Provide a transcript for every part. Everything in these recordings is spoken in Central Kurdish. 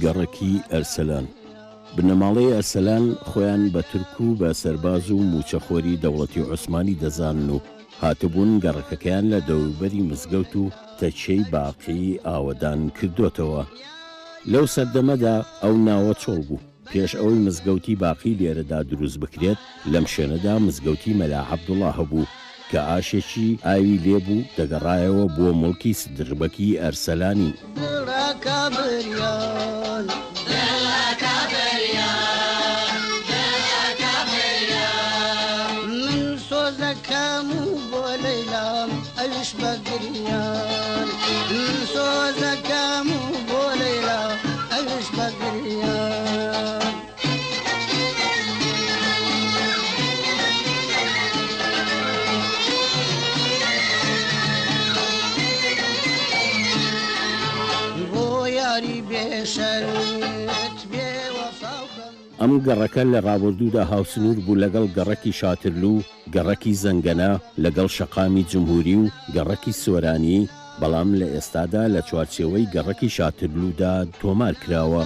گەڕێکی ئەرسەلان. بنەماڵەی ئەرسەلان خۆیان بە تورک و بە سەرباز و موچەخۆری دەوڵەتی عوسمانی دەزانن و هاتبوون گەڕەکەکەیان لە دەوروبەری مزگەوت و تەچەی باقی ئاوەدان کردوتەوە. لەو سەردەمەدا ئەو ناوە چۆڵ بوو. پێش ئەوەی مزگەوتی باقی لێرەدا دروست بکرێت لەم شوێنەدا مزگەوتی مەلا عەبدوڵڵا هەبوو کە ئاشێکی ئاوی لێبوو دەگەڕایەوە بۆ موڵکی سدربەکی ئەرسەلانی. ئەم گەڕەکە لە ڕابردوودا هاوسنوور بوو لەگەڵ گەڕەکی شاترلو، گەڕەکی زەنگەنە، لەگەڵ شەقامی جمهوری و گەڕەکی سۆرانی، بەڵام لە ئێستادا لە چوارچێوەی گەڕەکی شاترلوودا تۆمار کراوە.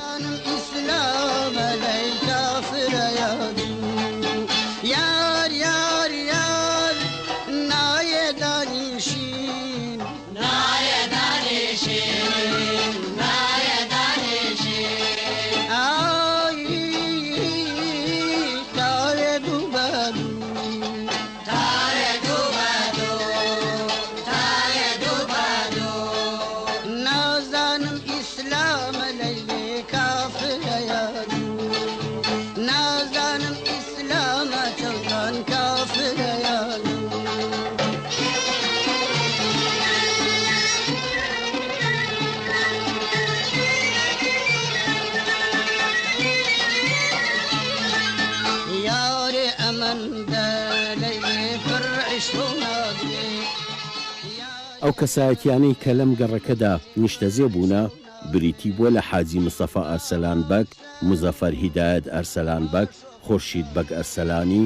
ئەو کەسایەتیانەی کە لەم گەڕەکەدا نیشتەزێ بوونە بریتی بووە لە حاجی مستەفا ئەرسەلان بەگ، مزەفەر هیدایەت ئەرسەلان بەگ، خورشید بەگ ئەرسەلانی.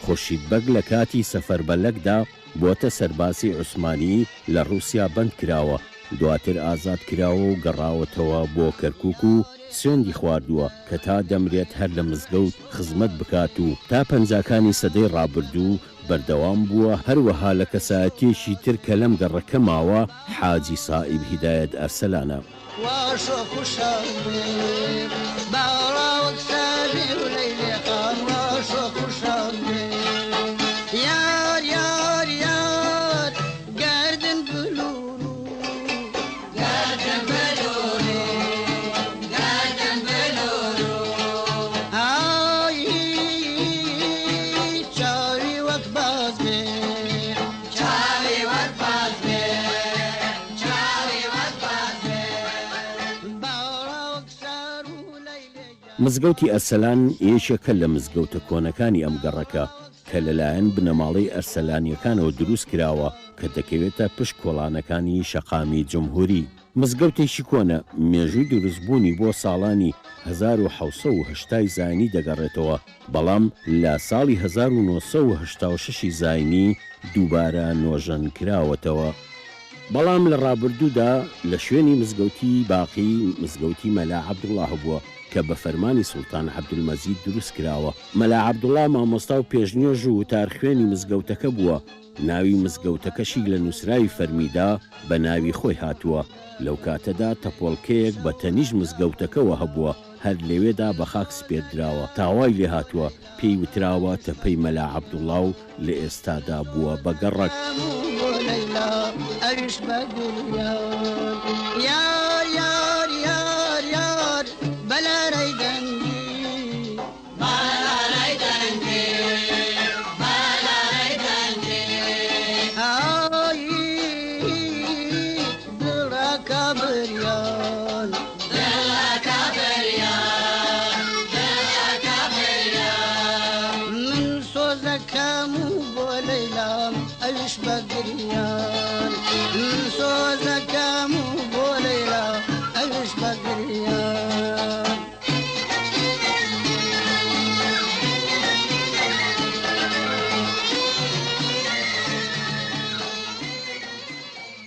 خورشید بەگ لە کاتی سەفەربەلەکدا بۆتە سەرباسی عوسمانی لە رووسیا بەند کراوە، دواتر ئازاد کراوە و گەڕاوەتەوە بۆ کەرکووک و سوێندی خواردووە کە تا دەمرێت هەر لە مزگەوت خزمەت بکات و تا پەنجاکانی سەدەی ڕابردوو بەردەوام بووە. هەروەها لە کەسایەتیەکی تر کە لەم گەڕەکە ماوە حاجی سائیب هیدایەت ئەرسەلانە. مزگەوتی ئەرسەلان یەکێکە لە مزگەوتە کۆنەکانی ئەم گەڕەکە کە لەلایەن بنەماڵەی ئەرسەلانیەکانەوە دروست کراوە کە دەکەوێتە پشت کۆڵانەکانی شەقامی جمهوری. مزگەوتێکی کۆنە مێژووی دروستبوونی بۆ ساڵانی 1970 زاینی دەگەڕێتەوە، بەڵام لە ساڵی 1986 زاینی دووبارە نۆژەن کراوەتەوە. بەڵام لە ڕابردوودا لە شوێنی مزگەوتی باقی مزگەوتی مەلا عەبدوڵڵا هەبووە کە بە فەرمانی سوڵتان عەبدولمەجید دروست کراوە. مەلا عەبدوڵڵا مامۆستا و پێشنیێژ و وتارخوێنی مزگەوتەکە بووە. ناوی مزگەوتەکەشی لە نووسراوی فەرمیدا بە ناوی خۆی هاتووە. لەو کاتەدا تەپۆڵکەیەک بە تەنیژ مزگەوتەکەەوە هەبووە، هەر لەوێدا بە خاک سپێدراوە، تاوای لێ هاتووە، پێی وتراوە تەپەی مەلا عەبدوڵڵا و لە ئێستادا بووە بە گەڕەک.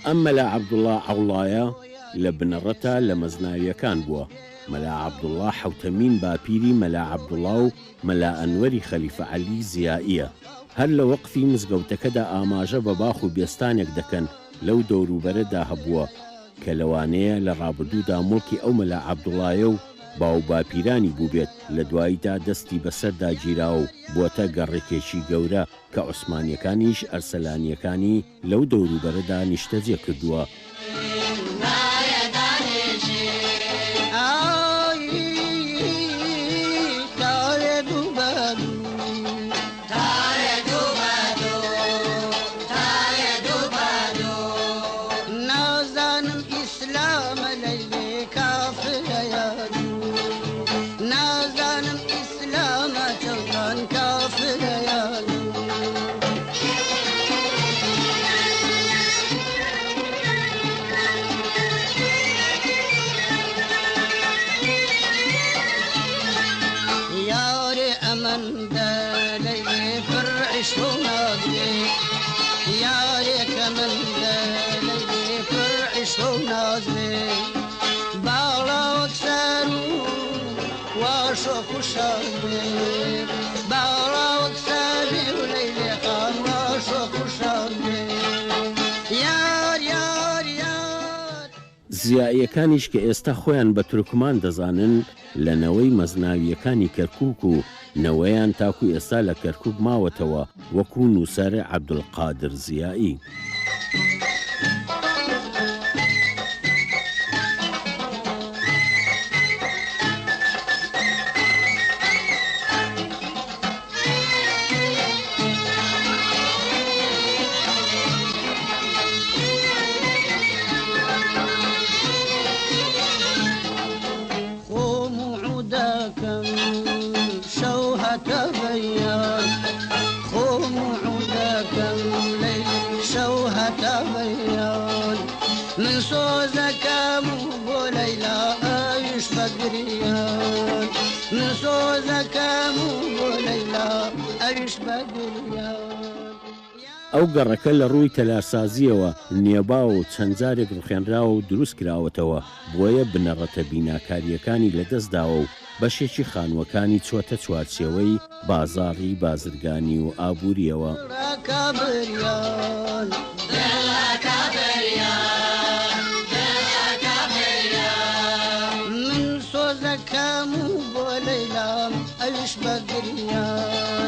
ئەم مەلا عەبدوڵڵا عەوڵایە لە بنەڕەتە لە مەزناویەکان بووە. مەلا عەبدوڵڵا حەوتەمین باپیری مەلا عەبدوڵڵا و مەلا ئەنوەری خەلیفە عەلی زیائیە. هەر لە وەقفی مزگەوتەکەدا ئاماژە بە باخ و بێستانێک دەکەن لەو دەوروبەرەدا هەبووە کە لەوانەیە لە ڕابردوودا مڵکی ئەو مەلا عەبدوڵڵایە و باو باپیرانی بوو بێت، لە دواییدا دەستی بەسەردا گیراوە و بووەتە گەڕێکێکی گەورە کە عوسمانیەکانیش ئەرسەلانیەکانی لەو دەوروبەرەدا نیشتەجێ کردووە. زیائیەکانیش کە ئێستا خۆیان بە تورکمان دەزانن لە نەوەی مەزناویەکانی کەرکووک و نەوەیان تاکو ئێستا لە کەرکووک ماوەتەوە وەکو نووسەر عەبدولقادر زیایی. من سوزكم وليلى ايش بدريان من سوزكم وليلى ايش بدريان. ئەو گەڕەکە لە ڕووی تەلارسازیەوە نێبا و چەند جارێک ڕخێنراوە و دروست کراوەتەوە، بۆیە بنەڕەتە بیناکاریەکانی لەدەستداوە و بەشێکی خانووەکانی چوەتە چوارچێوەی بازاڕی بازرگانی و ئابووریەوە. من سوزكم وليلى ايش بدريان